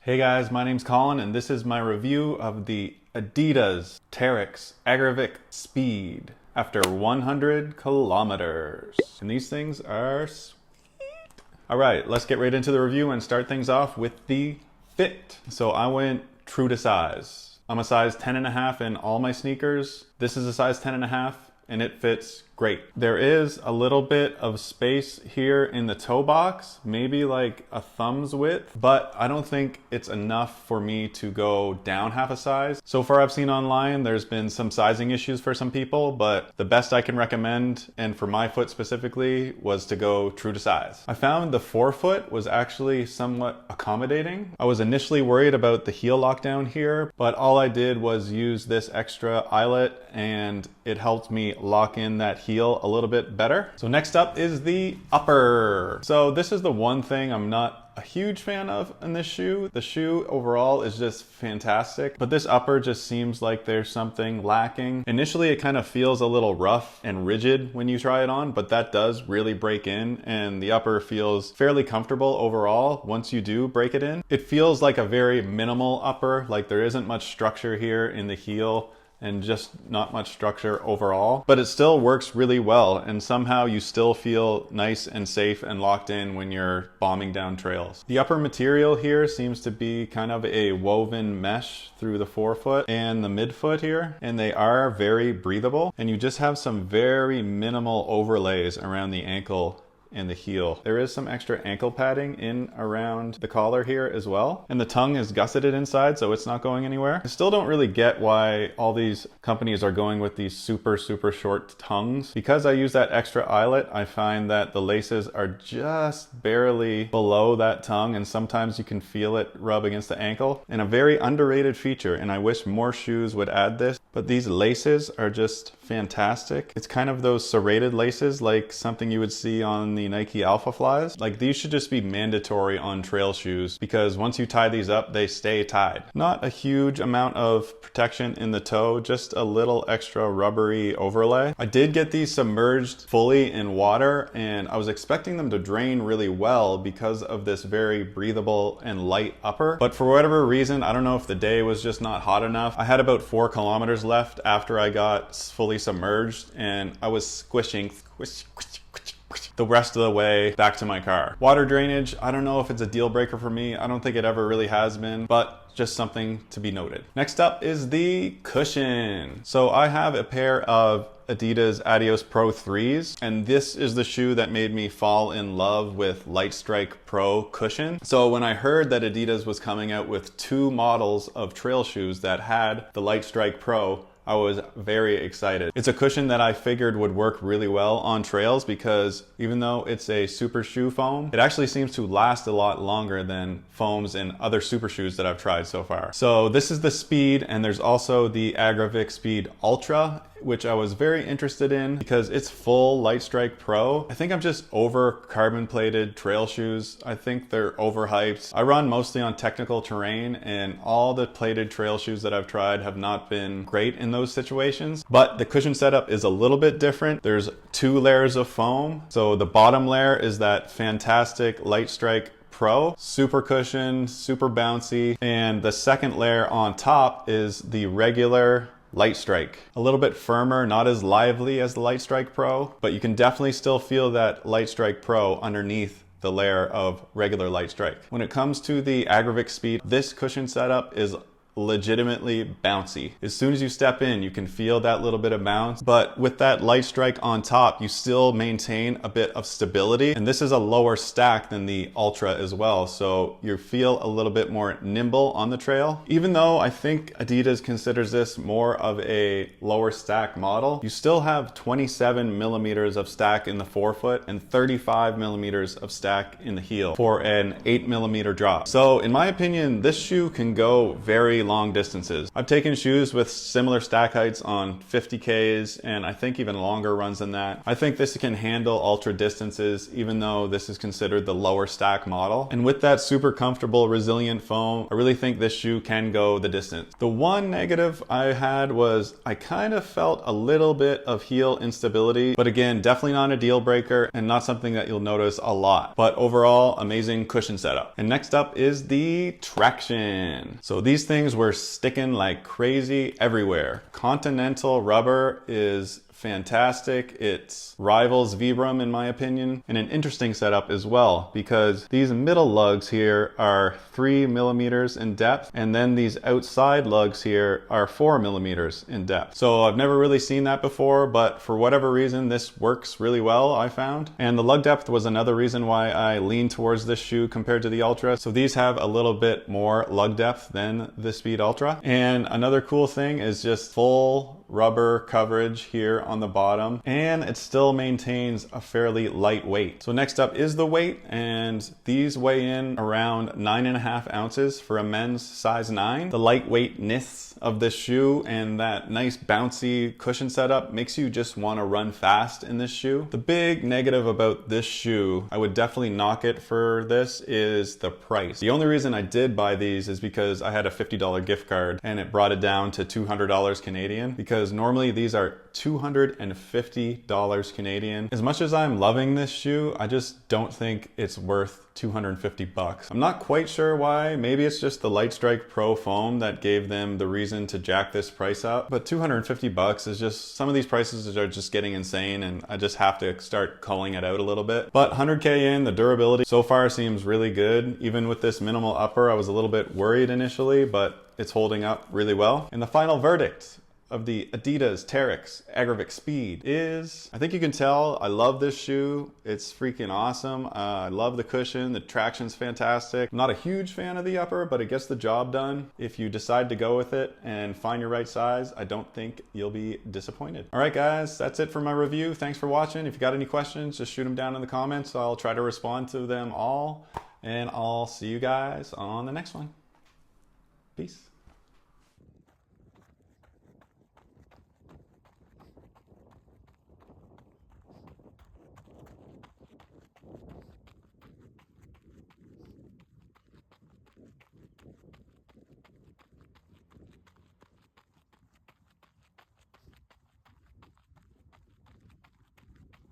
Hey guys, my name's Colin and this is my review of the Adidas Terrex Agravic Speed after 100 kilometers. And these things are sweet. All right, let's get right into the review and start things off with the fit. So I went true to size. I'm a size 10.5 in all my sneakers. This is a size 10.5 and it fits great. There is a little bit of space here in the toe box, maybe like a thumb's width, but I don't think it's enough for me to go down half a size. So far I've seen online, there's been some sizing issues for some people, but the best I can recommend, and for my foot specifically, was to go true to size. I found the forefoot was actually somewhat accommodating. I was initially worried about the heel lockdown here, but all I did was use this extra eyelet and it helped me lock in that heel a little bit better. So next up is the upper. So this is the one thing I'm not a huge fan of in this shoe. The shoe overall is just fantastic, but this upper just seems like there's something lacking. Initially, it kind of feels a little rough and rigid when you try it on, but that does really break in, and the upper feels fairly comfortable overall once you do break it in. It feels like a very minimal upper, like there isn't much structure here in the heel and just not much structure overall, but it still works really well, and somehow you still feel nice and safe and locked in when you're bombing down trails. The upper material here seems to be kind of a woven mesh through the forefoot and the midfoot here, and they are very breathable, and you just have some very minimal overlays around the ankle and the heel. There is some extra ankle padding in around the collar here as well. And the tongue is gusseted inside, so it's not going anywhere. I still don't really get why all these companies are going with these super short tongues. Because I use that extra eyelet, I find that the laces are just barely below that tongue, and sometimes you can feel it rub against the ankle. And a very underrated feature, and I wish more shoes would add this, but these laces are just fantastic. It's kind of those serrated laces, like something you would see on the Nike Alpha Flies. Like, these should just be mandatory on trail shoes, because once you tie these up, they stay tied. Not a huge amount of protection in the toe, just a little extra rubbery overlay. I did get these submerged fully in water, and I was expecting them to drain really well because of this very breathable and light upper. But for whatever reason, I don't know if the day was just not hot enough. I had about 4 kilometers left after I got fully submerged, and I was squishing the rest of the way back to my car. Water drainage, I don't know if it's a deal breaker for me. I don't think it ever really has been, but just something to be noted. Next up is the cushion. So I have a pair of Adidas Adios Pro 3s, and this is the shoe that made me fall in love with Lightstrike Pro cushion. So when I heard that Adidas was coming out with 2 models of trail shoes that had the Lightstrike Pro, I was very excited. It's a cushion that I figured would work really well on trails, because even though it's a super shoe foam, it actually seems to last a lot longer than foams in other super shoes that I've tried so far. So this is the Speed, and there's also the Agravic Speed Ultra, which I was very interested in because it's full Lightstrike Pro. I think I'm just over carbon plated trail shoes. I think they're overhyped. I run mostly on technical terrain, and all the plated trail shoes that I've tried have not been great in those situations. But the cushion setup is a little bit different. There's 2 layers of foam. So the bottom layer is that fantastic Lightstrike Pro, super cushion, super bouncy, and the second layer on top is the regular Lightstrike. A little bit firmer, not as lively as the Lightstrike Pro, but you can definitely still feel that Lightstrike Pro underneath the layer of regular Lightstrike. When it comes to the Agravic Speed, this cushion setup is legitimately bouncy. As soon as you step in, you can feel that little bit of bounce, but with that Lightstrike on top, you still maintain a bit of stability. And this is a lower stack than the Ultra as well, so you feel a little bit more nimble on the trail. Even though I think Adidas considers this more of a lower stack model, you still have 27 millimeters of stack in the forefoot and 35 millimeters of stack in the heel for an 8 millimeter drop. So in my opinion, this shoe can go very long distances. I've taken shoes with similar stack heights on 50k's and I think even longer runs than that. I think this can handle ultra distances even though this is considered the lower stack model. And with that super comfortable resilient foam, I really think this shoe can go the distance. The one negative I had was I kind of felt a little bit of heel instability, but again, definitely not a deal breaker and not something that you'll notice a lot. But overall, amazing cushion setup. And next up is the traction. So these things were sticking like crazy everywhere. Continental rubber is fantastic. It rivals Vibram in my opinion, and an interesting setup as well because these middle lugs here are 3 millimeters in depth and then these outside lugs here are 4 millimeters in depth. So I've never really seen that before, but for whatever reason this works really well, I found. And the lug depth was another reason why I leaned towards this shoe compared to the Ultra. So these have a little bit more lug depth than the Speed Ultra. And another cool thing is just full rubber coverage here on the bottom, and it still maintains a fairly light weight. So next up is the weight, and these weigh in around 9.5 ounces for a men's size 9. The lightweightness of this shoe and that nice bouncy cushion setup makes you just want to run fast in this shoe. The big negative about this shoe, I would definitely knock it for this, is the price. The only reason I did buy these is because I had a $50 gift card and it brought it down to $200 Canadian, because normally these are $250 Canadian. As much as I'm loving this shoe, I just don't think it's worth 250 bucks. I'm not quite sure why. Maybe it's just the Lightstrike Pro foam that gave them the reason to jack this price up. But 250 bucks is just, some of these prices are just getting insane and I just have to start culling it out a little bit. But 100K in, the durability so far seems really good. Even with this minimal upper, I was a little bit worried initially, but it's holding up really well. And the final verdict of the Adidas Terrex Agravic Speed is, I think you can tell I love this shoe. It's freaking awesome. I love the cushion. The traction's fantastic. I'm not a huge fan of the upper, but it gets the job done. If you decide to go with it and find your right size, I don't think you'll be disappointed. All right, guys, that's it for my review. Thanks for watching. If you got any questions, just shoot them down in the comments. I'll try to respond to them all, and I'll see you guys on the next one. Peace.